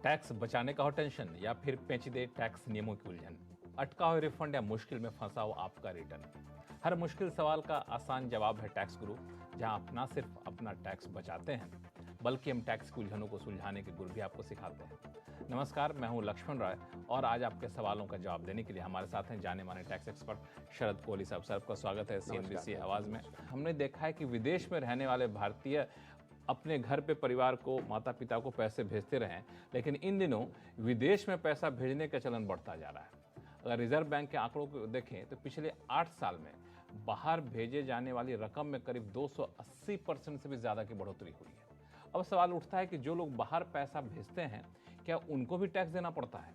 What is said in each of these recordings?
Tax बचाने का हो टेंशन या फिर पेचीदे टैक्स नियमों की उलझन, अटका हो रिफंड या मुश्किल में फंसा हो आपका रिटर्न। हर मुश्किल सवाल का आसान जवाब है टैक्स गुरु, जहां आप ना सिर्फ अपना टैक्स बचाते हैं बल्कि हम टैक्स की उलझनों को सुलझाने के गुर भी आपको सिखाते हैं। नमस्कार, मैं हूं लक्ष्मण राय और आज आपके सवालों का जवाब देने के लिए हमारे साथ हैं जाने माने टैक्स एक्सपर्ट शरद कोहली साहब। सर, आपका स्वागत है CNBC आवाज में। हमने देखा है कि विदेश में रहने वाले भारतीय अपने घर पे परिवार को, माता पिता को पैसे भेजते रहे, लेकिन इन दिनों विदेश में पैसा भेजने का चलन बढ़ता जा रहा है। अगर रिजर्व बैंक के आंकड़ों को देखें तो पिछले 8 साल में बाहर भेजे जाने वाली रकम में करीब 280% से भी ज़्यादा की बढ़ोतरी हुई है। अब सवाल उठता है कि जो लोग बाहर पैसा भेजते हैं क्या उनको भी टैक्स देना पड़ता है?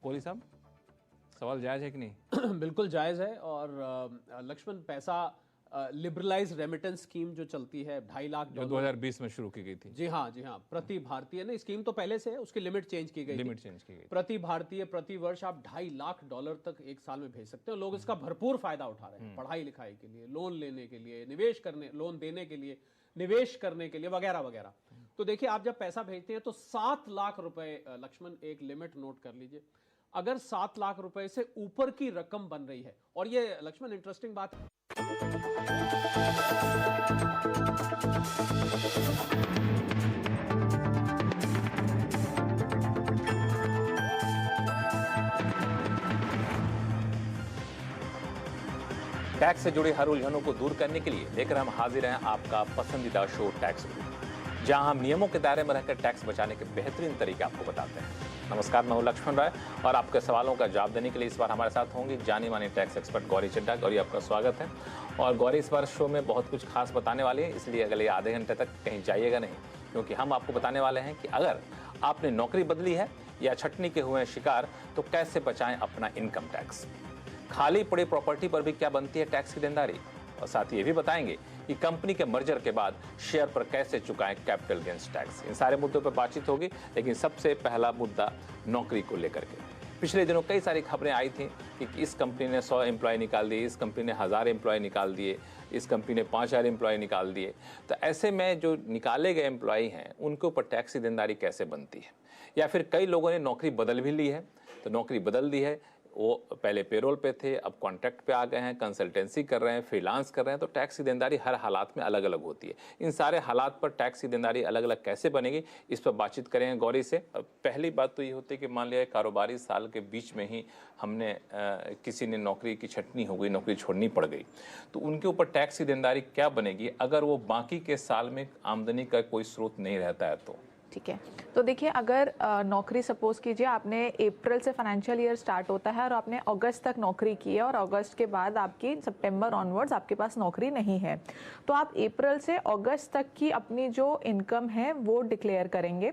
कोहली साहब, सवाल जायज़ है कि नहीं? बिल्कुल जायज़ है। और लक्ष्मण, पैसा लिबरलाइज रेमिटेंस स्कीम जो चलती है 2.5 लाख जो 2020 में शुरू की गई थी। जी हाँ, प्रति भारतीय ने स्कीम तो पहले से है, उसकी लिमिट चेंज की गई। प्रति भारतीय प्रति वर्ष आप $2.5 लाख तक एक साल में भेज सकते हो। लोग इसका भरपूर फायदा उठा रहे हैं, पढ़ाई लिखाई के लिए, लोन लेने के लिए, निवेश करने, लोन देने के लिए, निवेश करने के लिए, वगैरह वगैरह। तो देखिए, आप जब पैसा भेजते हैं तो 7 लाख रुपए, लक्ष्मण एक लिमिट नोट कर लीजिए। अगर 7 लाख रुपए से ऊपर की रकम बन रही है, और ये लक्ष्मण इंटरेस्टिंग बात है, टैक्स से जुड़ी हर उलझनों को दूर करने के लिए लेकर हम हाजिर हैं आपका पसंदीदा शो टैक्स गुरु, जहां हम नियमों के दायरे में रहकर टैक्स बचाने के बेहतरीन तरीके आपको बताते हैं। नमस्कार, मैं हूं लक्ष्मण राय और आपके सवालों का जवाब देने के लिए इस बार हमारे साथ होंगे जानी मानी टैक्स एक्सपर्ट गौरी चड्ढा। गौरी, आपका स्वागत है। और गौरी इस बार शो में बहुत कुछ खास बताने वाली है, इसलिए अगले आधे घंटे तक कहीं जाइएगा नहीं, क्योंकि हम आपको बताने वाले हैं कि अगर आपने नौकरी बदली है या छटनी के हुए शिकार तो कैसे बचाएं अपना इनकम टैक्स। खाली पड़ी प्रॉपर्टी पर भी क्या बनती है टैक्स की देनदारी, और साथ ही ये भी बताएंगे कि कंपनी के मर्जर के बाद शेयर पर कैसे चुकाएं कैपिटल गेन्स टैक्स। इन सारे मुद्दों पर बातचीत होगी, लेकिन सबसे पहला मुद्दा नौकरी को लेकर के। पिछले दिनों कई सारी खबरें आई थी कि इस कंपनी ने 100 एम्प्लॉय निकाल दिए, इस कंपनी ने 1000 एम्प्लॉय निकाल दिए, इस कंपनी ने 5000 एम्प्लॉय निकाल दिए। तो ऐसे में जो निकाले गए एम्प्लॉय हैं उनके ऊपर टैक्स की देनदारी कैसे बनती है? या फिर कई लोगों ने नौकरी बदल भी ली है, तो नौकरी बदल दी है, वो पहले पेरोल पे थे, अब कॉन्ट्रैक्ट पे आ गए हैं, कंसल्टेंसी कर रहे हैं, फ्रीलांस कर रहे हैं, तो टैक्स की देनदारी हर हालात में अलग अलग होती है। इन सारे हालात पर टैक्स की देनदारी अलग अलग कैसे बनेगी, इस पर बातचीत करेंगे गौरी से। पहली बात तो ये होती है कि मान लिया कारोबारी साल के बीच में ही हमने किसी ने नौकरी की छटनी हो गई, नौकरी छोड़नी पड़ गई, तो उनके ऊपर टैक्स की देनदारी क्या बनेगी अगर वो बाकी के साल में आमदनी का कोई स्रोत नहीं रहता है तो? ठीक है, तो देखिए, अगर नौकरी सपोज कीजिए आपने अप्रैल से फाइनेंशियल ईयर स्टार्ट होता है और आपने अगस्त तक नौकरी की है और अगस्त के बाद आपकी सितंबर ऑनवर्ड्स आपके पास नौकरी नहीं है, तो आप अप्रैल से अगस्त तक की अपनी जो इनकम है वो डिक्लेयर करेंगे।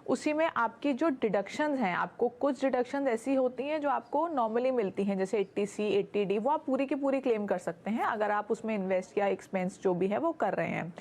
उसी में आपकी जो डिडक्शंस हैं, आपको कुछ डिडक्शंस ऐसी होती हैं जो आपको नॉर्मली मिलती हैं, जैसे 80C 80D, वो आप पूरी की पूरी क्लेम कर सकते हैं अगर आप उसमें इन्वेस्ट या एक्सपेंस जो भी है वो कर रहे हैं।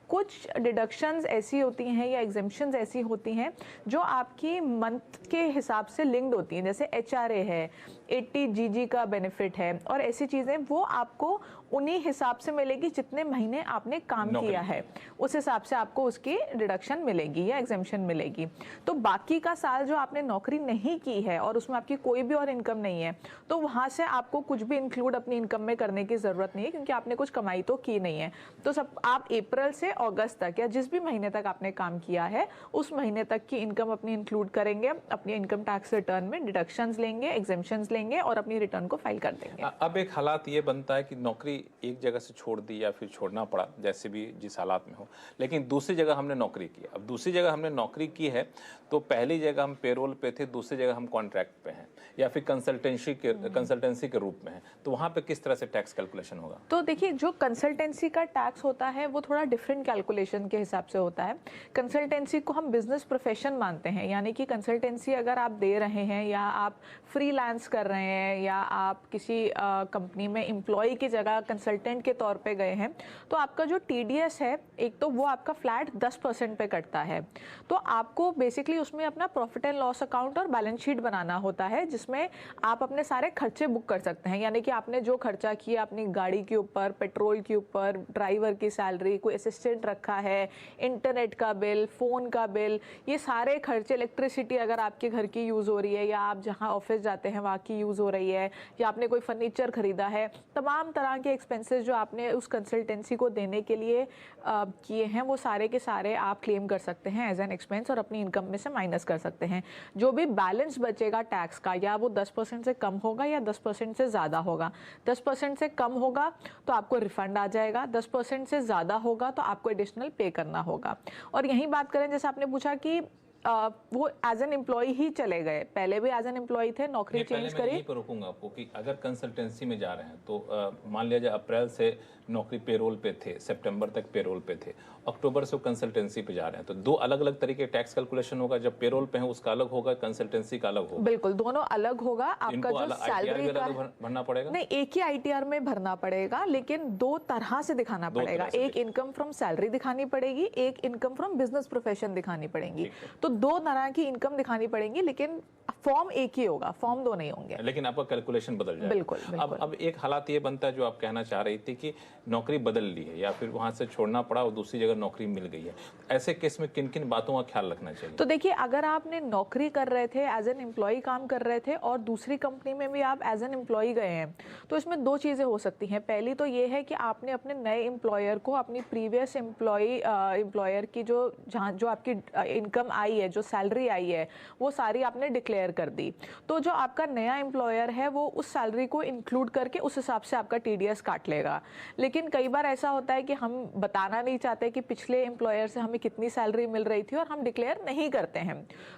कुछ डिडक्शंस ऐसी होती हैं या एग्जेम्पशंस ऐसी होती हैं जो आपकी मंथ के हिसाब से लिंक्ड होती हैं, जैसे HRA है, 80GG का बेनिफिट है, और ऐसी चीज़ें वो आपको उन्हीं हिसाब से मिलेगी जितने महीने आपने काम किया है, उस हिसाब से आपको उसकी डिडक्शन मिलेगी या एग्जेम्पशन मिलेगी। तो बाकी का साल जो आपने नौकरी नहीं की है और उसमें आपकी कोई भी और इनकम नहीं है, तो वहाँ से आपको कुछ भी इंक्लूड अपनी इनकम में करने की ज़रूरत नहीं है, क्योंकि आपने कुछ कमाई तो की नहीं है। तो सब आप अप्रैल से अगस्त तक या जिस भी महीने तक आपने काम किया है उस महीने तक की इनकम अपनी इंक्लूड करेंगे, अपनी इनकम टैक्स रिटर्न में डिडक्शंस लेंगे, एग्जेम्पशंस लेंगे और अपनी रिटर्न को फाइल कर देंगे। अब एक हालात ये बनता है कि नौकरी एक जगह से छोड़ दी या फिर छोड़ना पड़ा, जैसे भी जिस हालात में हो, लेकिन दूसरी जगह हमने नौकरी की। अब दूसरी जगह हमने नौकरी की है तो पहली जगह हम पेरोल पे थे, दूसरी जगह हम कॉन्ट्रैक्ट पे हैं या फिर कंसल्टेंसी के रूप में है, तो वहाँ पे किस तरह से टैक्स कैलकुलेशन होगा? तो देखिए, जो कंसल्टेंसी का टैक्स होता है वो थोड़ा डिफरेंट कैलकुलेशन के हिसाब से होता है। कंसल्टेंसी को हम बिजनेस प्रोफेशन मानते हैं, यानी कि कंसल्टेंसी अगर आप दे रहे हैं या आप फ्रीलांस कर रहे हैं या आप किसी कंपनी में एम्प्लॉय की जगह कंसल्टेंट के तौर पे गए हैं, तो आपका जो TDS है एक तो वो आपका फ्लैट 10% पे कटता है। तो आपको बेसिकली उसमें अपना प्रॉफिट एंड लॉस अकाउंट और बैलेंस शीट बनाना होता है, जिसमें आप अपने सारे खर्चे बुक कर सकते हैं। यानी कि आपने जो खर्चा किया अपनी गाड़ी के ऊपर, पेट्रोल के ऊपर, ड्राइवर की सैलरी, कोई असिस्टेंट रखा है, इंटरनेट का बिल, फ़ोन का बिल, ये सारे खर्चे, इलेक्ट्रिसिटी अगर आपके घर की यूज़ हो रही है या आप जहाँ ऑफिस जाते हैं वहाँ की यूज़ हो रही है, या आपने कोई फर्नीचर खरीदा है, तमाम तरह के एक्सपेंसेस जो आपने उस कंसल्टेंसी को देने के लिए किए हैं, वो सारे के सारे आप क्लेम कर सकते हैं एज एन एक्सपेंस और अपनी इनकम में से माइनस कर सकते हैं। जो भी बैलेंस बचेगा टैक्स का, या वो 10% से कम होगा या 10% से ज़्यादा होगा। 10% से कम होगा तो आपको रिफंड आ जाएगा, 10% से ज़्यादा होगा तो आपको एडिशनल पे करना होगा। और यही बात करें, जैसे आपने पूछा कि वो एज एन एम्प्लॉय ही चले गए, पहले भी एज एन एम्प्लॉय थे, नौकरी चेंज करी। यहीं पर रोकूंगा आपको कि अगर कंसल्टेंसी में जा रहे हैं तो मान लिया जाए अप्रैल से नौकरी पेरोल पे थे, सितंबर तक पेरोल पे थे, अक्टूबर से कंसल्टेंसी पे जा रहे हैं, तो दो अलग अलग तरीके टैक्स कैलकुलेशन होगा। जब पेरोल पे है उसका अलग होगा, कंसल्टेंसी का अलग होगा। बिल्कुल, दोनों अलग होगा। आपका जो सैलरी का भरना पड़ेगा नहीं, एक ही ITR में भरना पड़ेगा, लेकिन दो तरह से दिखाना पड़ेगा। एक इनकम फ्रॉम सैलरी दिखानी पड़ेगी, एक इनकम फ्रॉम बिजनेस प्रोफेशन दिखानी पड़ेगी। तो दो तरह की इनकम दिखानी पड़ेगी, लेकिन फॉर्म एक ही होगा, फॉर्म दो नहीं होंगे, लेकिन आपका कैलकुलेशन बदल जाएगा। बिल्कुल, बिल्कुल। अब एक हालात ये बनता है जो आप कहना चाह रही थी कि नौकरी बदल ली है या फिर वहां से छोड़ना पड़ा और दूसरी जगह नौकरी मिल गई है, ऐसे केस में किन किन बातों का ख्याल रखना चाहिए? तो देखिए, अगर आपने नौकरी कर रहे थे, एज एन एम्प्लॉय काम कर रहे थे और दूसरी कंपनी में भी आप एज एन एम्प्लॉय गए हैं, तो इसमें दो चीज़ें हो सकती हैं। पहली तो ये है कि आपने अपने नए एम्प्लॉयर को अपनी प्रीवियस एम्प्लॉयर की जो आपकी इनकम आई है, जो सैलरी आई है, वो सारी आपने डिक्लेयर कर दी। तो जो आपका नया एम्प्लॉयर है वो उस सैलरी को इंक्लूड करके उस हिसाब से आपका TDS काट लेगा। लेकिन कई बार ऐसा होता है कि हम बताना नहीं चाहते कि पिछले एम्प्लॉयर से हमें कितनी सैलरी मिल रही थी और हम डिक्लेयर नहीं करते हैं।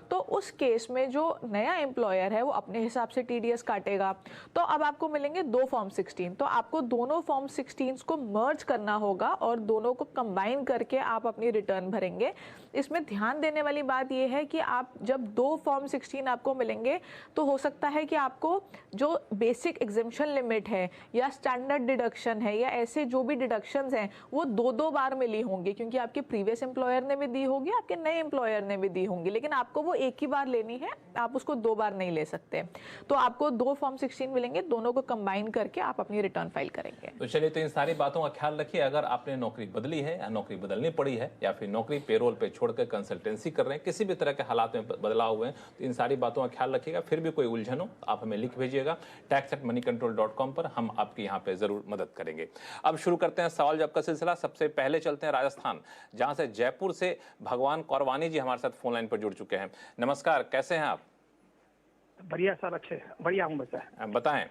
तो उस केस में जो नया एम्प्लॉयर है वो अपने हिसाब से TDS काटेगा। तो अब आपको मिलेंगे दो फॉर्म 16, तो आपको दोनों फॉर्म 16 को मर्ज करना होगा और दोनों को कंबाइन करके आप अपनी रिटर्न भरेंगे। इसमें ध्यान देने वाली बात यह है कि आप जब दो फॉर्म 16 आपको मिलेंगे तो हो सकता है कि आपको जो बेसिक एग्जेम्पशन लिमिट है या स्टैंडर्ड डिडक्शन है या ऐसे जो भी डिडक्शंस हैं वो दो बार मिली होंगी, क्योंकि आपके प्रीवियस एम्प्लॉयर ने भी दी होगी, आपके नए एम्प्लॉयर ने भी दी होंगी, लेकिन आपको वो एक ही बार लेनी है, आप उसको दो बार नहीं ले सकते। तो आपको दो फॉर्म 16 मिलेंगे, दोनों को कंबाइन करके आप अपनी रिटर्न फाइल करेंगे। तो चलिए, तो इन सारी बातों का ख्याल रखिए। अगर आपने नौकरी बदली है या नौकरी बदलनी पड़ी है या फिर नौकरी पेरोल पे छोड़कर कंसल्टेंसी कर रहे हैं, किसी भी तरह के हालात में बदलाव हुए हैं, तो इन सारी बातों का ख्याल रखिएगा। फिर भी कोई उलझन हो आप हमें लिख भेजिएगा tax@moneycontrol.com पर, हम आपकी यहाँ पे जरूर मदद करेंगे। अब शुरू करते हैं सवाल जवाब का सिलसिला। सबसे पहले चलते हैं राजस्थान, जहां से जयपुर से भगवान कौरवानी जी हमारे साथ फोन लाइन पर जुड़ चुके हैं। नमस्कार, कैसे हैं आप? बढ़िया सर, अच्छे बढ़िया हूँ सर। बताएं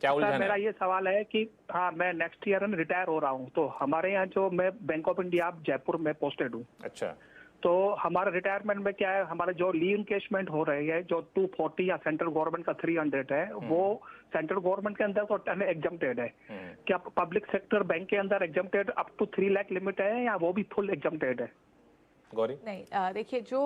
क्या उलझन है? मेरा ये सवाल है कि हाँ, मैं नेक्स्ट ईयर में रिटायर हो रहा हूँ, तो हमारे यहाँ जो मैं बैंक ऑफ इंडिया जयपुर में पोस्टेड हूँ। अच्छा। तो हमारे रिटायरमेंट में क्या है, हमारे जो लीव इनकेशमेंट हो रही है जो 240 या सेंट्रल गवर्नमेंट का 300 है, वो सेंट्रल गवर्नमेंट के अंदर तो एग्जम्प्टेड है। क्या पब्लिक सेक्टर बैंक के अंदर exempted up to 3 lakh limit है या वो भी फुल एग्जम्प्टेड है? गौरी? नहीं, देखिए, जो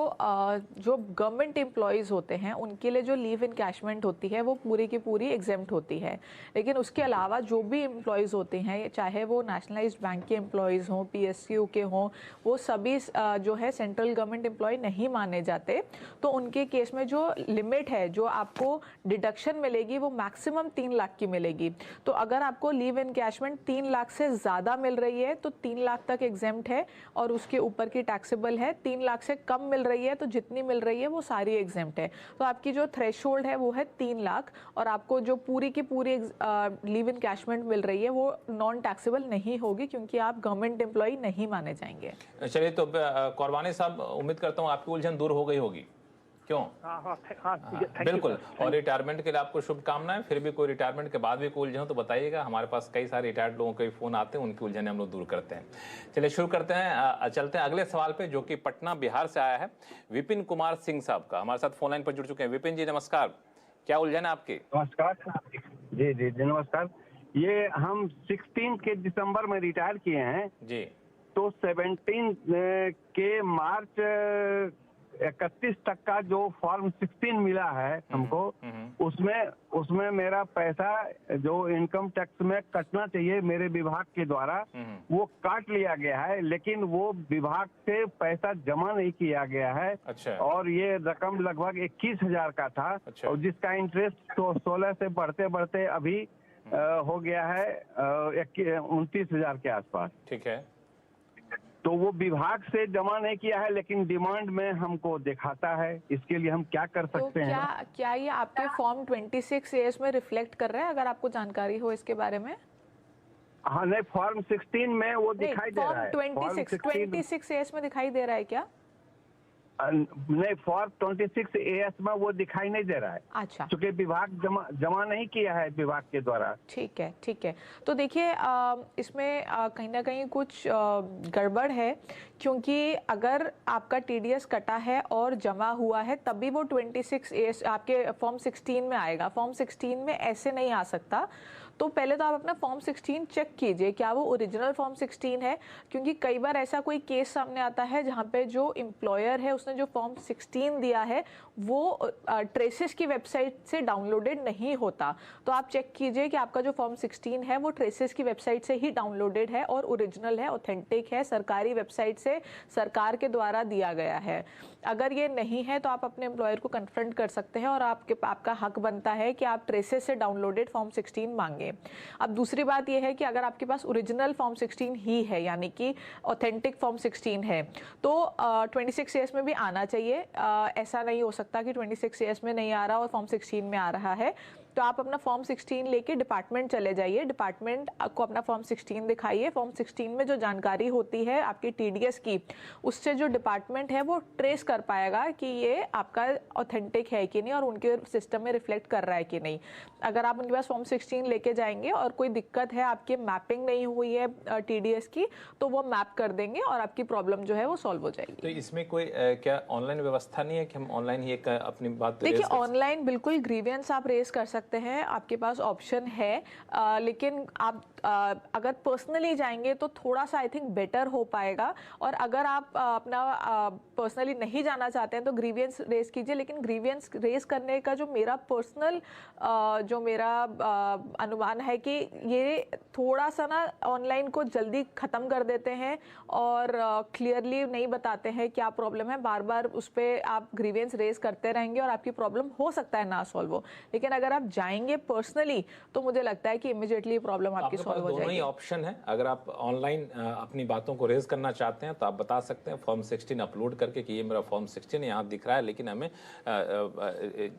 गवर्नमेंट एम्प्लॉयज़ होते हैं उनके लिए जो लीव इनकैशमेंट होती है वो पूरी की पूरी एग्जेम्प्ट होती है। लेकिन उसके अलावा जो भी एम्प्लॉयज़ होते हैं, चाहे वो नेशनलाइज्ड बैंक के एम्प्लॉयज़ हों, PSU के हों, वो सभी जो है सेंट्रल गवर्नमेंट एम्प्लॉय नहीं माने जाते। तो उनके केस में जो लिमिट है, जो आपको डिडक्शन मिलेगी, वो मैक्सिमम 3 लाख की मिलेगी। तो अगर आपको लीव इनकैशमेंट 3 लाख से ज़्यादा मिल रही है तो 3 लाख तक एग्जेम्प्ट है और उसके ऊपर की टैक्सेबल है। 3 लाख से कम मिल रही है तो जितनी मिल रही है वो सारी एग्जेम्प्ट है। तो आपकी जो थ्रेशोल्ड है वो है 3 लाख और आपको जो पूरी की पूरी लीव इनकैशमेंट मिल रही है वो नॉन टैक्सेबल नहीं होगी, क्योंकि आप गवर्नमेंट एम्प्लॉय नहीं माने जाएंगे। चलिए, तो कौरवानी साहब, उम्मीद करता हूँ आपकी उलझन दूर हो गई होगी। क्यों? बिल्कुल। और रिटायरमेंट के लिए आपको शुभकामनाएं। फिर भी कोई रिटायरमेंट के बाद भी कोई उलझन हो तो बताइएगा, हमारे पास कई सारे रिटायर्ड लोगों के फोन आते हैं, उनकी उलझनें हम लोग दूर करते हैं। चलिए शुरू करते हैं, चलते हैं अगले सवाल पे, जो कि पटना बिहार से आया है, विपिन कुमार सिंह साहब का हमारे साथ फोन लाइन पर जुड़ चुके हैं। विपिन जी नमस्कार, क्या उलझन है आपकी? नमस्कार जी जी जी नमस्कार। ये हम 16 के दिसंबर में रिटायर किए हैं जी। तो 17 के मार्च 31% जो फॉर्म 16 मिला है हमको, उसमें मेरा पैसा जो इनकम टैक्स में कटना चाहिए मेरे विभाग के द्वारा वो काट लिया गया है, लेकिन वो विभाग से पैसा जमा नहीं किया गया है। अच्छा। और ये रकम लगभग 21,000 का था। अच्छा। और जिसका इंटरेस्ट 16 से बढ़ते बढ़ते अभी हो गया है 29,000 के आसपास। ठीक है। तो वो विभाग से जमा नहीं किया है, लेकिन डिमांड में हमको दिखाता है। इसके लिए हम क्या कर सकते हैं? क्या ये आपके फॉर्म 26A में रिफ्लेक्ट कर रहा है, अगर आपको जानकारी हो इसके बारे में? हाँ, नहीं, फॉर्म 16 में वो दिखाई दे रहा है। फॉर्म 26A में दिखाई दे रहा है क्या? नहीं, फॉर्म 26AS में वो दिखाई नहीं दे रहा है। अच्छा, क्योंकि विभाग जमा नहीं किया है विभाग के द्वारा। ठीक है, ठीक है। तो देखिए इसमें कहीं ना कहीं कुछ गड़बड़ है, क्योंकि अगर आपका TDS कटा है और जमा हुआ है तभी वो 26A आपके फॉर्म 16 में आएगा। फॉर्म 16 में ऐसे नहीं आ सकता। तो पहले तो आप अपना फॉर्म 16 चेक कीजिए क्या वो ओरिजिनल फॉर्म 16 है, क्योंकि कई बार ऐसा कोई केस सामने आता है जहाँ पे जो एम्प्लॉयर है उसने जो फॉर्म 16 दिया है वो ट्रेसेस की वेबसाइट से डाउनलोडेड नहीं होता। तो आप चेक कीजिए कि आपका जो फॉर्म 16 है वो ट्रेसेस की वेबसाइट से ही डाउनलोडेड है और ओरिजिनल है, ऑथेंटिक है, सरकारी वेबसाइट से सरकार के द्वारा दिया गया है। अगर ये नहीं है तो आप अपने एम्प्लॉयर को कन्फ्रंट कर सकते हैं और आपका हक बनता है कि आप ट्रेसेस से डाउनलोडेड फॉर्म 16 मांगे। अब दूसरी बात यह है कि अगर आपके पास ओरिजिनल फॉर्म 16 ही है, यानी कि ऑथेंटिक फॉर्म 16 है, तो 26AS में भी आना चाहिए। ऐसा नहीं हो सकता कि 26AS में नहीं आ रहा और फॉर्म 16 में आ रहा है। तो आप अपना फॉर्म 16 लेके डिपार्टमेंट चले जाइए, डिपार्टमेंट को अपना फॉर्म 16 दिखाइए। फॉर्म 16 में जो जानकारी होती है आपकी TDS की, उससे जो डिपार्टमेंट है वो ट्रेस कर पाएगा कि ये आपका ऑथेंटिक है कि नहीं और उनके सिस्टम में रिफ्लेक्ट कर रहा है कि नहीं। अगर आप उनके पास फॉर्म 16 लेके जाएंगे और कोई दिक्कत है, आपकी मैपिंग नहीं हुई है TDS की, तो वो मैप कर देंगे और आपकी प्रॉब्लम जो है वो सॉल्व हो जाएगी। तो इसमें कोई क्या ऑनलाइन व्यवस्था नहीं है कि हम ऑनलाइन ही अपनी बात? देखिए, ऑनलाइन बिल्कुल ग्रीवियंस आप रेज कर सकते हैं, आपके पास ऑप्शन है। लेकिन आप अगर पर्सनली जाएंगे तो थोड़ा सा आई थिंक बेटर हो पाएगा। और अगर आप अपना पर्सनली नहीं जाना चाहते हैं तो ग्रीवियंस रेज कीजिए। लेकिन ग्रीवियंस रेज करने का जो मेरा पर्सनल अनुमान है कि ये थोड़ा सा ना ऑनलाइन को जल्दी ख़त्म कर देते हैं और क्लियरली नहीं बताते हैं क्या प्रॉब्लम है। बार बार उस पर आप ग्रीवियंस रेज करते रहेंगे और आपकी प्रॉब्लम हो सकता है ना सॉल्व हो। लेकिन अगर आप जाएंगे पर्सनली तो मुझे लगता है कि इमीडिएटली प्रॉब्लम आपकी सॉल्व हो जाएगी। दोनों ही ऑप्शन है। अगर आप ऑनलाइन अपनी बातों को रेज करना चाहते हैं तो आप बता सकते हैं फॉर्म 16 अपलोड करके कि ये मेरा फॉर्म 16 यहाँ दिख रहा है, लेकिन हमें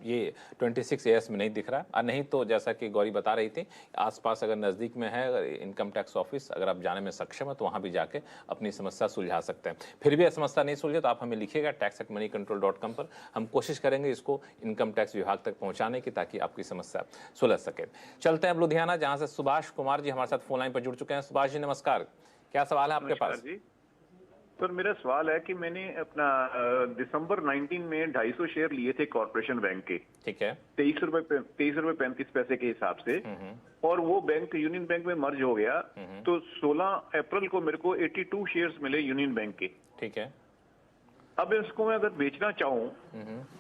ये 26AS में नहीं दिख रहा है। और नहीं तो जैसा कि गौरी बता रही थी, आसपास अगर नज़दीक में है इनकम टैक्स ऑफिस, अगर आप जाने में सक्षम है तो वहाँ भी जाके अपनी समस्या सुलझा सकते हैं। फिर भी समस्या नहीं सुलझे तो आप हमें लिखिएगा tax@moneycontrol.com पर। हम कोशिश करेंगे इसको इनकम टैक्स विभाग तक पहुँचाने की, ताकि आपकी समस्या सुलझ सके। चलते हैं अब लुधियाना, जहाँ से सुभाष कुमार जी हमारे साथ फोन लाइन पर जुड़ चुके हैं। सुभाष जी नमस्कार, क्या सवाल है आपके पास? जी सर, मेरा सवाल है कि मैंने अपना दिसंबर 19 में 250 शेयर लिए थे कॉर्पोरेशन बैंक के। ठीक है। 23 रुपए 35 के हिसाब से, और वो बैंक यूनियन बैंक में मर्ज हो गया। तो 16 अप्रैल को मेरे को 82 शेयर्स मिले यूनियन बैंक के। ठीक है। अब इसको मैं अगर बेचना चाहूँ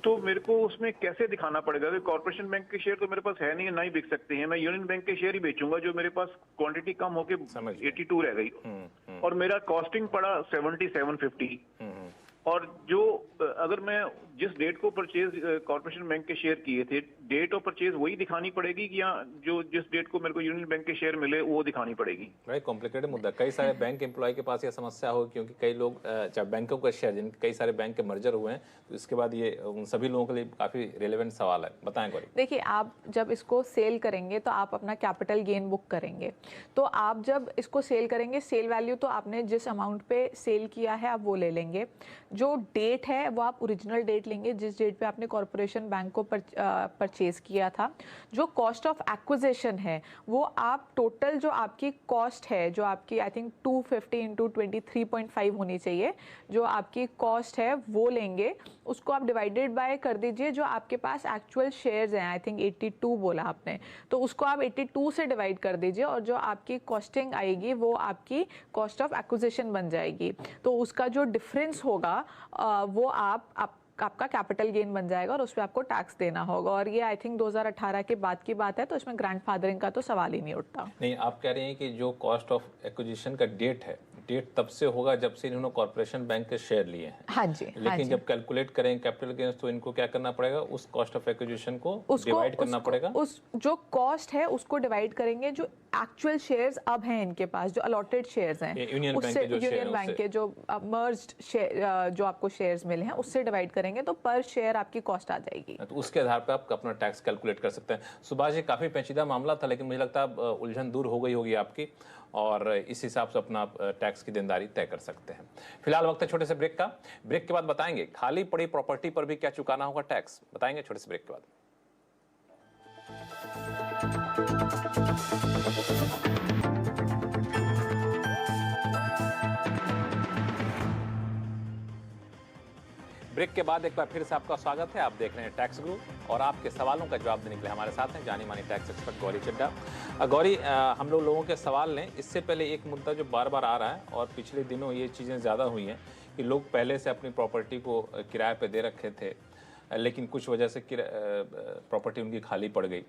तो मेरे को उसमें कैसे दिखाना पड़ेगा? कॉर्पोरेशन बैंक के शेयर तो मेरे पास है नहीं, ना ही बिक सकते हैं। मैं यूनियन बैंक के शेयर ही बेचूंगा जो मेरे पास क्वांटिटी कम होके 82 रह गई, और मेरा कॉस्टिंग पड़ा 7750। और जो अगर मैं जिस डेट को परचेज कॉर्पोरेशन बैंक के शेयर किए थे, डेट ऑफ परचेज वही दिखानी पड़ेगी कि या जो जिस डेट को मेरे को यूनियन बैंक के शेयर मिले वो दिखानी पड़ेगी? बड़ा कॉम्प्लिकेटेड मुद्दा। कई सारे बैंक एम्प्लॉय के पास ये समस्या हो, क्योंकि कई लोग बैंकों का शेयर, जिन कई सारे बैंक के मर्जर हुए हैं, तो इसके बाद ये उन सभी लोगों के लिए काफी रिलेवेंट सवाल है। बताएं गौरी। देखिए, आप जब इसको सेल करेंगे तो आप अपना कैपिटल गेन बुक करेंगे। तो आप जब इसको सेल करेंगे, सेल वैल्यू तो आपने जिस अमाउंट पे सेल किया है आप वो ले लेंगे। जो डेट है वो आप ओरिजिनल डेट लेंगे जिस डेट पे आपने कॉर्पोरेशन बैंक को परचेज किया था। जो कॉस्ट ऑफ एक्विजिशन है वो आप टोटल जो आपकी कॉस्ट है, जो आपकी आई थिंक 250 इंटू 23.5 होनी चाहिए, जो आपकी कॉस्ट है वो लेंगे। उसको आप डिवाइडेड बाय कर दीजिए जो आपके पास एक्चुअल शेयर्स हैं, आई थिंक 82 बोला आपने, तो उसको आप 82 से डिवाइड कर दीजिए और जो आपकी कॉस्टिंग आएगी वो आपकी कॉस्ट ऑफ एक्विजिशन बन जाएगी। तो उसका जो डिफरेंस होगा वो आप आपका कैपिटल गेन बन जाएगा और उस पर आपको टैक्स देना होगा। और ये आई थिंक 2018 के बाद की बात है, तो इसमें ग्रैंडफादरिंग का तो सवाल ही नहीं उठता। नहीं, आप कह रहे हैं कि जो कॉस्ट ऑफ एक्विजिशन का डेट है, डेट तब से होगा जब से इन्होंने कॉर्पोरेशन बैंक के शेयर लिए हैं। हाँ जी। लेकिन जब कैलकुलेट करें कैपिटल गेन्स तो इनको क्या करना पड़ेगा, उस कॉस्ट ऑफ एक्विजिशन को डिवाइड करना पड़ेगा। उस जो कॉस्ट है उसको डिवाइड करेंगे, जो एक्चुअल शेयर्स अब हैं इनके पास, जो अलॉटेड शेयर्स हैं यूनियन बैंक के जो मर्ज्ड शेयर जो आपको शेयर्स मिले हैं उससे डिवाइड करेंगे तो पर शेयर आपकी कॉस्ट आ जाएगी। तो उसके आधार पर आप अपना टैक्स कैलकुलेट कर सकते हैं। सुभाष जी, काफी पेचीदा मामला था, लेकिन मुझे लगता है उलझन दूर हो गई होगी आपकी, और इस हिसाब से अपना टैक्स की देनदारी तय कर सकते हैं। फिलहाल वक्त है छोटे से ब्रेक का। ब्रेक के बाद बताएंगे खाली पड़ी प्रॉपर्टी पर भी क्या चुकाना होगा टैक्स, बताएंगे छोटे से ब्रेक के बाद। ब्रेक के बाद एक बार फिर से आपका स्वागत है। आप देख रहे हैं टैक्स गुरु, और आपके सवालों का जवाब देने के लिए हमारे साथ हैं जानी मानी टैक्स एक्सपर्ट गौरी चड्ढा। गौरी, हम लोगों के सवाल लें, इससे पहले एक मुद्दा जो बार बार आ रहा है और पिछले दिनों ये चीज़ें ज़्यादा हुई हैं कि लोग पहले से अपनी प्रॉपर्टी को किराए पे दे रखे थे, लेकिन कुछ वजह से प्रॉपर्टी उनकी खाली पड़ गई,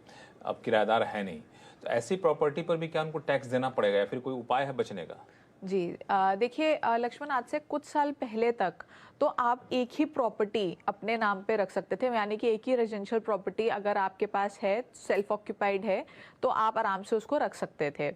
अब किराएदार है नहीं, तो ऐसी प्रॉपर्टी पर भी क्या उनको टैक्स देना पड़ेगा या फिर कोई उपाय है बचने का? जी देखिए लक्ष्मण, आज से कुछ साल पहले तक तो आप एक ही प्रॉपर्टी अपने नाम पे रख सकते थे, यानी कि एक ही रेजिडेंशियल प्रॉपर्टी अगर आपके पास है, सेल्फ ऑक्यूपाइड है, तो आप आराम से उसको रख सकते थे।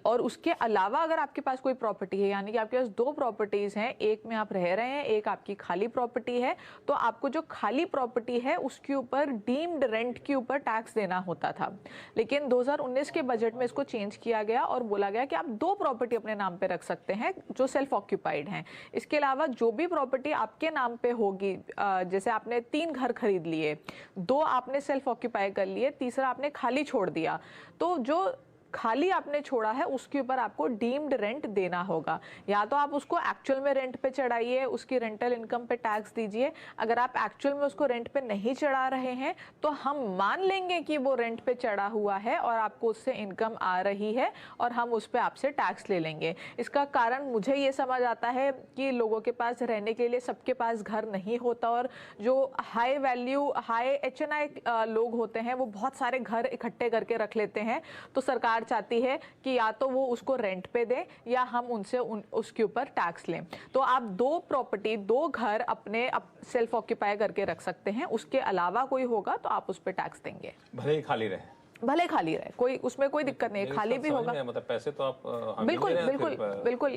और उसके अलावा अगर आपके पास कोई प्रॉपर्टी है, यानी कि आपके पास दो प्रॉपर्टीज़ हैं, एक में आप रह रहे हैं, एक आपकी खाली प्रॉपर्टी है, तो आपको जो खाली प्रॉपर्टी है उसके ऊपर डीम्ड रेंट के ऊपर टैक्स देना होता था। लेकिन 2019 के बजट में इसको चेंज किया गया और बोला गया कि आप दो प्रॉपर्टी अपने नाम पे रख सकते हैं जो सेल्फ ऑक्यूपाइड हैं। इसके अलावा जो भी प्रॉपर्टी आपके नाम पे होगी, जैसे आपने 3 घर खरीद लिए, 2 आपने सेल्फ ऑक्यूपाई कर लिए, तीसरा आपने खाली छोड़ दिया, तो जो खाली आपने छोड़ा है उसके ऊपर आपको डीम्ड रेंट देना होगा। या तो आप उसको एक्चुअल में रेंट पे चढ़ाइए, उसकी रेंटल इनकम पे टैक्स दीजिए। अगर आप एक्चुअल में उसको रेंट पे नहीं चढ़ा रहे हैं तो हम मान लेंगे कि वो रेंट पे चढ़ा हुआ है और आपको उससे इनकम आ रही है और हम उस पर आपसे टैक्स ले लेंगे। इसका कारण मुझे ये समझ आता है कि लोगों के पास रहने के लिए सबके पास घर नहीं होता, और जो हाई वैल्यू हाई HNI लोग होते हैं वो बहुत सारे घर इकट्ठे करके रख लेते हैं। तो सरकार चाहती है कि या तो वो उसको रेंट पे दे या हम उनसे उसके ऊपर टैक्स लें। तो आप 2 प्रॉपर्टी, 2 घर अपने सेल्फ ऑक्यूपाई करके रख सकते हैं। उसके अलावा कोई होगा तो आप उस पर टैक्स देंगे, भले ही खाली रहे, भले खाली रहे, कोई उसमें कोई दिक्कत नहीं है, खाली भी होगा। मतलब पैसे तो आप बिल्कुल बिल्कुल बिल्कुल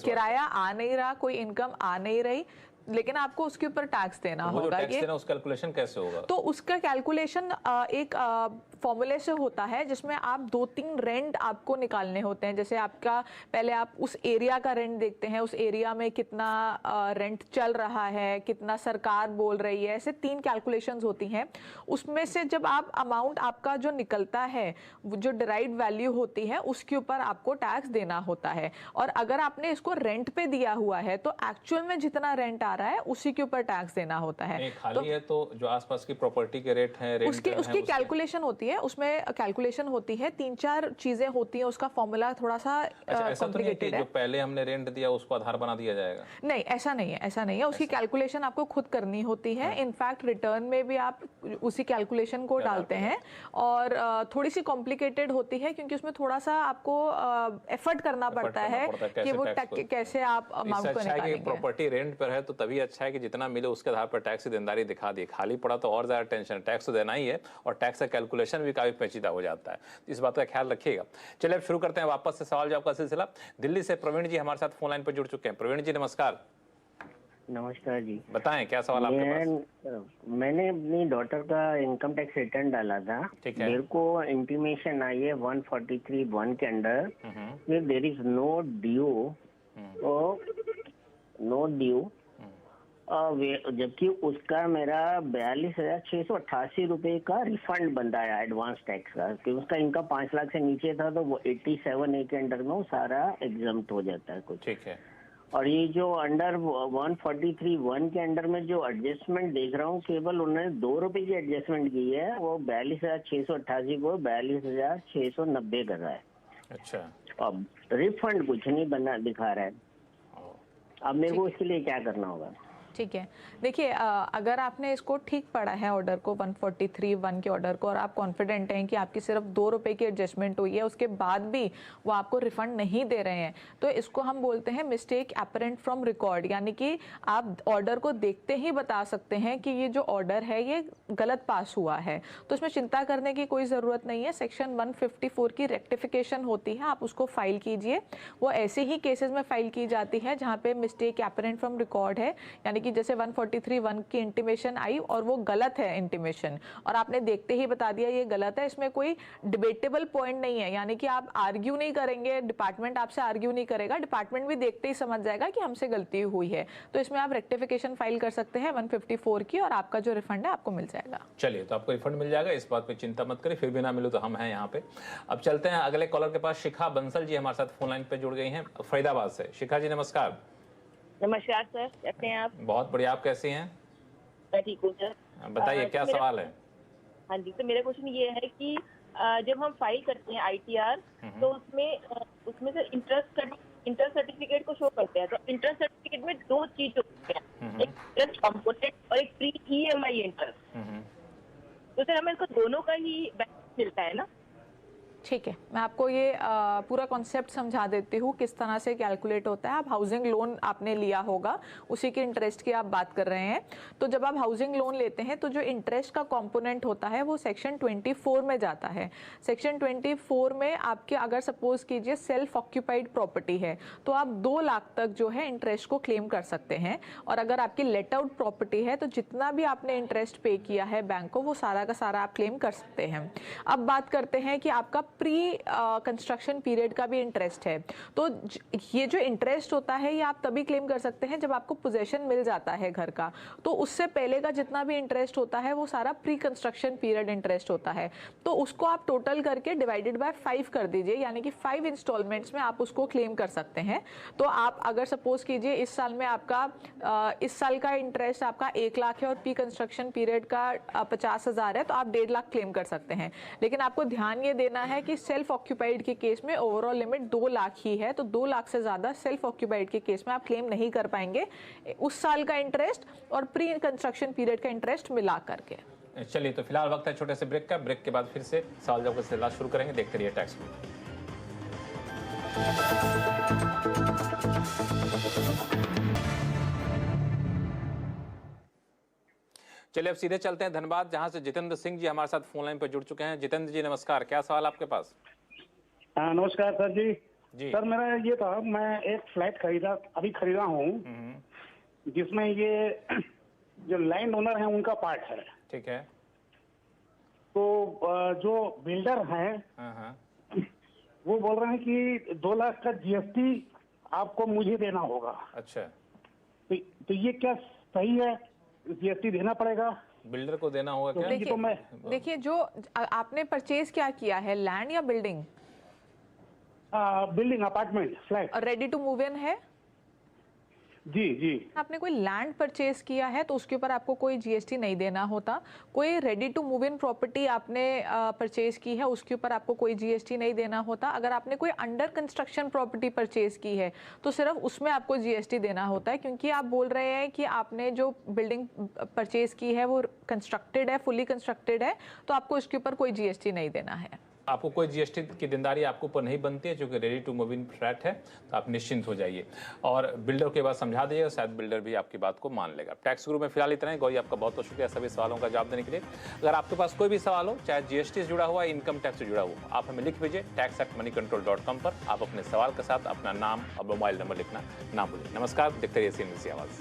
किराया आ नहीं रहा, कोई इनकम आ नहीं रही, लेकिन आपको उसके ऊपर टैक्स देना होगा। उस कैलकुलेशन कैसे होगा? तो उसका कैलकुलेशन एक फॉर्मूले से होता है जिसमें आप 2-3 रेंट आपको निकालने होते हैं। जैसे आपका पहले आप उस एरिया का रेंट देखते हैं, उस एरिया में कितना रेंट चल रहा है, कितना सरकार बोल रही है, ऐसे 3 कैलकुलेशंस होती हैं। उसमें से जब आप अमाउंट आपका जो निकलता है, जो डिराइव्ड वैल्यू होती है, उसके ऊपर आपको टैक्स देना होता है। और अगर आपने इसको रेंट पे दिया हुआ है तो एक्चुअल में जितना रेंट आ रहा है उसी के ऊपर टैक्स देना होता है। खाली है तो जो आसपास की प्रॉपर्टी के रेट हैं, उसकी कैलकुलेशन होती है, उसमें कैलकुलेशन होती है, 3-4 चीजें होती हैं, उसका फॉर्मूला थोड़ा सा कॉम्प्लिकेटेड है। जो पहले हमने रेंट दिया उसको आधार बना दिया जाएगा? नहीं, ऐसा नहीं है, ऐसा नहीं है। उसकी कैलकुलेशन आपको खुद करनी होती है। इनफैक्ट रिटर्न में भी आप उसी कैलकुलेशन को डालते हैं, और थोड़ी सी कॉम्प्लिकेटेड होती है क्योंकि उसमें थोड़ा सा आपको एफर्ट करना पड़ता है कि वो कैसे आप अमाउंट को निकालेंगे। प्रॉपर्टी रेंट पर है तो तभी अच्छा है कि जितना मिले उसके आधार पर टैक्स की देनदारी दिखा दी। खाली पड़ा तो और ज्यादा टेंशन, टैक्स तो देना ही है, और टैक्स का कैलकुलेशन भी काफी पेचीदा हो जाता है। इस बात का ख्याल रखिएगा। चलिए अब शुरू करते हैं वापस से सवाल जवाब का सिलसिला। दिल्ली से प्रवीण जी हमारे साथ फोन लाइन पर जुड़ चुके हैं। प्रवीण जी नमस्कार। नमस्कार जी, बताएं क्या सवाल आपके पास? मैंने अपनी डॉटर का इनकम टैक्स रिटर्न डाला था। मेरे को इंटीमेशन आई है 143(1) के under there is no due, जबकि उसका मेरा 42,688 रुपए का रिफंड बनता है एडवांस टैक्स का, कि उसका इनकम 5 लाख से नीचे था तो वो 87A के अंडर में सारा एग्जम्प्ट हो जाता है कुछ। ठीक है। और ये जो अंडर 143(1) के अंडर में जो एडजस्टमेंट देख रहा हूँ, केवल उन्होंने 2 रुपए की एडजस्टमेंट की है, वो 42,688 को 42,690 कर रहा है। अच्छा। अब रिफंड कुछ नहीं बना दिखा रहा है। अब मेरे को इसके लिए क्या करना होगा? ठीक है, देखिए अगर आपने इसको ठीक पढ़ा है ऑर्डर को 143(1) के ऑर्डर को और आप कॉन्फिडेंट हैं कि आपकी सिर्फ 2 रुपए की एडजस्टमेंट हुई है, उसके बाद भी वो आपको रिफंड नहीं दे रहे हैं, तो इसको हम बोलते हैं मिस्टेक अपरेंट फ्रॉम रिकॉर्ड, यानी कि आप ऑर्डर को देखते ही बता सकते हैं कि ये जो ऑर्डर है ये गलत पास हुआ है। तो इसमें चिंता करने की कोई ज़रूरत नहीं है। सेक्शन 154 की रेक्टिफिकेशन होती है, आप उसको फाइल कीजिए। वो ऐसे ही केसेस में फाइल की जाती है जहाँ पे मिस्टेक अपरेंट फ्रॉम रिकॉर्ड है, यानी कि जैसे 143(1) की इंटीमेशन आई और वो गलत है इंटीमेशन, और आपने देखते ही बता दिया ये गलत है। इसमें कोई डिबेटेबल पॉइंट नहीं है, यानी कि आप आर्ग्यू नहीं करेंगे, डिपार्टमेंट आपसे आर्ग्यू नहीं करेगा, डिपार्टमेंट भी देखते ही समझ जाएगा कि हमसे गलती हुई है। तो इसमें आप रेक्टिफिकेशन फाइल कर सकते हैं 154 की, और आपका जो रिफंड है आपको मिल जाएगा। चलिए, तो आपको रिफंड मिल जाएगा, इस बात पे चिंता मत करिए। फिर भी ना मिलो तो हम हैं यहाँ पे। अब चलते हैं अगले कॉलर के पास। शिखा बंसल जी हमारे साथ फोन लाइन पे जुड़ गई हैं फरीदाबाद से। शिखा जी नमस्कार। नमस्कार सर, कैसे हैं आप? बहुत बढ़िया, आप कैसी हैं? मैं ठीक हूँ सर। बताइए क्या सवाल है? हाँ जी, तो मेरा क्वेश्चन ये है कि जब हम फाइल करते हैं आईटीआर, तो उसमें सर इंटरेस्ट सर्टिफिकेट को शो करते हैं। तो इंटरेस्ट सर्टिफिकेट में 2 चीज होती है, एक इंटरेस्ट कंपोनेंट और एक प्री ईएमआई इंटरेस्ट। तो सर हमें इसको दोनों का ही बेनिफिट मिलता है ना? ठीक है, मैं आपको ये पूरा कॉन्सेप्ट समझा देती हूँ किस तरह से कैलकुलेट होता है। आप हाउसिंग लोन आपने लिया होगा, उसी के इंटरेस्ट की आप बात कर रहे हैं। तो जब आप हाउसिंग लोन लेते हैं तो जो इंटरेस्ट का कंपोनेंट होता है वो सेक्शन 24 में जाता है। सेक्शन 24 में आपके अगर सपोज कीजिए सेल्फ ऑक्यूपाइड प्रॉपर्टी है तो आप 2 लाख तक जो है इंटरेस्ट को क्लेम कर सकते हैं, और अगर आपकी लेट आउट प्रॉपर्टी है तो जितना भी आपने इंटरेस्ट पे किया है बैंक को वो सारा का सारा आप क्लेम कर सकते हैं। अब बात करते हैं कि आपका प्री कंस्ट्रक्शन पीरियड का भी इंटरेस्ट है। तो ये जो इंटरेस्ट होता है ये आप तभी क्लेम कर सकते हैं जब आपको पोजेशन मिल जाता है घर का। तो उससे पहले का जितना भी इंटरेस्ट होता है वो सारा प्री कंस्ट्रक्शन पीरियड इंटरेस्ट होता है। तो उसको आप टोटल करके डिवाइडेड बाय 5 कर दीजिए, यानी कि 5 इंस्टॉलमेंट्स में आप उसको क्लेम कर सकते हैं। तो आप अगर सपोज कीजिए इस साल में आपका इस साल का इंटरेस्ट आपका 1 लाख है और प्री कंस्ट्रक्शन पीरियड का 50,000 है, तो आप 1.5 लाख क्लेम कर सकते हैं। लेकिन आपको ध्यान ये देना है कि सेल्फ ऑक्यूपाइड के केस में ओवरऑल लिमिट 2 लाख ही है, तो 2 लाख से ज्यादा सेल्फ ऑक्यूपाइड के केस में आप क्लेम नहीं कर पाएंगे उस साल का इंटरेस्ट और प्री कंस्ट्रक्शन पीरियड का इंटरेस्ट मिला करके। चलिए, तो फिलहाल वक्त है छोटे से ब्रेक का। ब्रेक के बाद फिर से सवाल जवाब का सिलसिला शुरू करेंगे। देखते रहिए टैक्स गुरु। चलिए अब सीधे चलते हैं धनबाद, जहां से जितेंद्र सिंह जी हमारे साथ फोन लाइन पर जुड़ चुके हैं। जितेंद्र जी नमस्कार, क्या सवाल आपके पास? नमस्कार सर जी। जी सर मेरा ये था, मैं एक फ्लैट खरीदा हूँ जिसमें ये जो लैंड ओनर है उनका पार्ट है। ठीक है। तो जो बिल्डर हैं वो बोल रहे हैं कि 2 लाख का जीएसटी आपको मुझे देना होगा। अच्छा, तो ये क्या सही है? जीएसटी देना पड़ेगा? बिल्डर को देना होगा क्या? देखिए जो आपने परचेज क्या किया है, लैंड या building? Building, apartment, flat. Ready to move in है? जी जी। आपने कोई लैंड परचेज किया है तो उसके ऊपर आपको कोई जीएसटी नहीं देना होता। कोई ready to move in property आपने परचेज की है उसके ऊपर आपको कोई जीएसटी नहीं देना होता। अगर आपने कोई अंडर कंस्ट्रक्शन प्रॉपर्टी परचेज की है तो सिर्फ उसमें आपको जीएसटी देना होता है, क्योंकि आप बोल रहे हैं कि आपने जो बिल्डिंग परचेज की है वो कंस्ट्रक्टेड है, फुली कंस्ट्रक्टेड है, तो आपको इसके ऊपर कोई जीएसटी नहीं देना है। आपको कोई जीएसटी की देनदारी आपको ऊपर नहीं बनती है, क्योंकि ready to move in flat है, तो आप निश्चिंत हो जाइए। और बिल्डर के बाद समझा दीजिएगा, शायद बिल्डर भी आपकी बात को मान लेगा। टैक्स गुरु में फिलहाल इतना ही। गौरी आपका बहुत बहुत शुक्रिया सभी सवालों का जवाब देने के लिए। अगर आपके पास कोई भी सवाल हो, चाहे जीएसटी से जुड़ा हुआ, इनकम टैक्स से जुड़ा हुआ, आप हमें लिख भेजिए tax@moneycontrol.com पर। आप अपने सवाल के साथ अपना नाम और मोबाइल नंबर लिखना ना भूलें। नमस्कार, देखते रहिए CNBC आवाज़।